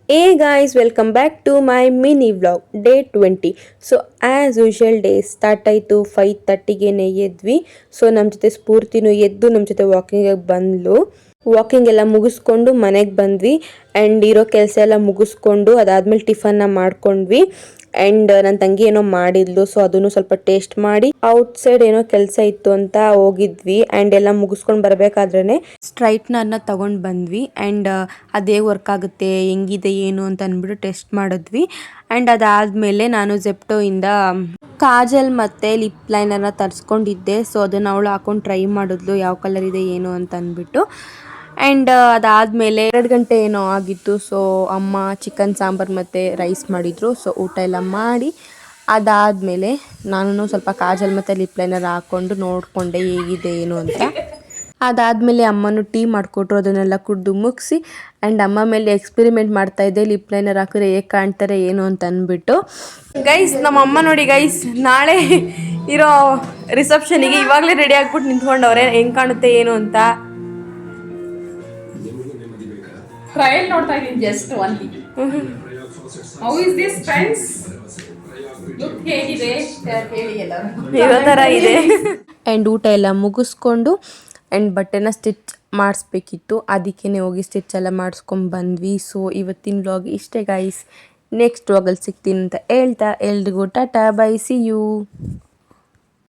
Hey guys welcome back to my mini vlog day 20. So as usual day start ಆಯಿತು 5:30ಗೆ ಎದ್ವಿ. So ನಮ್ಮ ಜೊತೆ ಸ್ಫೂರ್ತಿನೂ ಎದ್ದು ನಮ್ಮ ಜೊತೆ ವಾಕಿಂಗಿಗೆ ಬಂದ್ಲು. ವಾಕಿಂಗ್ ಎಲ್ಲ ಮುಗಿಸ್ಕೊಂಡು ಮನೆಗೆ ಬಂದ್ವಿ ಆ್ಯಂಡ್ ಇರೋ ಕೆಲಸ ಎಲ್ಲ ಮುಗಿಸ್ಕೊಂಡು ಅದಾದ್ಮೇಲೆ ಟಿಫನ್ನ ಮಾಡ್ಕೊಂಡ್ವಿ. ಆ್ಯಂಡ್ ನನ್ನ ತಂಗಿ ಏನೋ ಮಾಡಿದ್ಲು, ಸೊ ಅದನ್ನು ಸ್ವಲ್ಪ ಟೇಸ್ಟ್ ಮಾಡಿ ಔಟ್ಸೈಡ್ ಏನೋ ಕೆಲಸ ಇತ್ತು ಅಂತ ಹೋಗಿದ್ವಿ. ಆ್ಯಂಡ್ ಎಲ್ಲ ಮುಗಿಸ್ಕೊಂಡು ಬರಬೇಕಾದ್ರೇ ಸ್ಟ್ರೈಟ್ನರ್ನ ತಗೊಂಡು ಬಂದ್ವಿ. ಆ್ಯಂಡ್ ಅದೇ ವರ್ಕ್ ಆಗುತ್ತೆ ಹೆಂಗಿದೆ ಏನು ಅಂತ ಅಂದ್ಬಿಟ್ಟು ಟೆಸ್ಟ್ ಮಾಡಿದ್ವಿ. ಆ್ಯಂಡ್ ಅದಾದಮೇಲೆ ನಾನು ಜೆಪ್ಟೋಯಿಂದ ಕಾಜಲ್ ಮತ್ತು ಲಿಪ್ ಲೈನರ್ನ ತರಿಸ್ಕೊಂಡಿದ್ದೆ. ಸೊ ಅದನ್ನು ಅವಳು ಹಾಕೊಂಡು ಟ್ರೈ ಮಾಡಿದ್ಲು ಯಾವ ಕಲರ್ ಇದೆ ಏನು ಅಂತ ಅಂದ್ಬಿಟ್ಟು. ಆ್ಯಂಡ್ ಅದಾದಮೇಲೆ 2 ಗಂಟೆ ಏನೋ ಆಗಿತ್ತು. ಸೊ ಅಮ್ಮ ಚಿಕನ್ ಸಾಂಬಾರು ಮತ್ತು ರೈಸ್ ಮಾಡಿದರು. ಸೊ ಊಟ ಎಲ್ಲ ಮಾಡಿ ಅದಾದಮೇಲೆ ನಾನು ಸ್ವಲ್ಪ ಕಾಜಲ್ ಮತ್ತು ಲಿಪ್ ಲೈನರ್ ಹಾಕ್ಕೊಂಡು ನೋಡಿಕೊಂಡೆ ಹೇಗಿದೆ ಏನು ಅಂತ. ಅದಾದಮೇಲೆ ಅಮ್ಮನೂ ಟೀ ಮಾಡಿಕೊಟ್ರು, ಅದನ್ನೆಲ್ಲ ಕುಡಿದು ಮುಗಿಸಿ. ಆ್ಯಂಡ್ ಅಮ್ಮ ಮೇಲೆ ಎಕ್ಸ್ಪೆರಿಮೆಂಟ್ ಮಾಡ್ತಾಯಿದ್ದೆ ಲಿಪ್ ಲೈನರ್ ಹಾಕಿದ್ರೆ ಹೇಗೆ ಕಾಣ್ತಾರೆ ಏನು ಅಂತ ಅಂದ್ಬಿಟ್ಟು. ಗೈಸ್ ನಮ್ಮ ಅಮ್ಮ ನೋಡಿ ಗೈಸ್, ನಾಳೆ ಇರೋ ರಿಸೆಪ್ಷನಿಗೆ ಇವಾಗಲೇ ರೆಡಿ ಆಗ್ಬಿಟ್ಟು ನಿಂತ್ಕೊಂಡವ್ರೆ ಹೆಂಗೆ ಕಾಣುತ್ತೆ ಏನು ಅಂತ. ಟ್ರಯಲ್ ನೋಡ್ತಾ ಇದ್ದೀನಿ just only. How is this friends? Look ಹೇಗಿದೆ ಹೇಳಿ ಎಲ್ಲ ಇರೋ ಥರ ಇದೆ. ಆ್ಯಂಡ್ ಊಟ ಎಲ್ಲ ಮುಗಿಸ್ಕೊಂಡು ಆ್ಯಂಡ್ ಬಟ್ಟೆನ ಸ್ಟಿಚ್ ಮಾಡಿಸ್ಬೇಕಿತ್ತು, ಅದಕ್ಕೇ ಹೋಗಿ ಸ್ಟಿಚ್ ಎಲ್ಲ ಮಾಡಿಸ್ಕೊಂಡು ಬಂದ್ವಿ. ಸೊ ಇವತ್ತಿನ ವ್ಲಾಗ್ ಇಷ್ಟೇ ಗೈಸ್. ನೆಕ್ಸ್ಟ್ ವ್ಲಾಗಲ್ಲಿ ಸಿಗ್ತೀನಿ ಅಂತ ಹೇಳ್ತಾ ಎಲ್ರಿಗೂ ಟಾಟಾ ಬೈ, ಸಿ ಯು.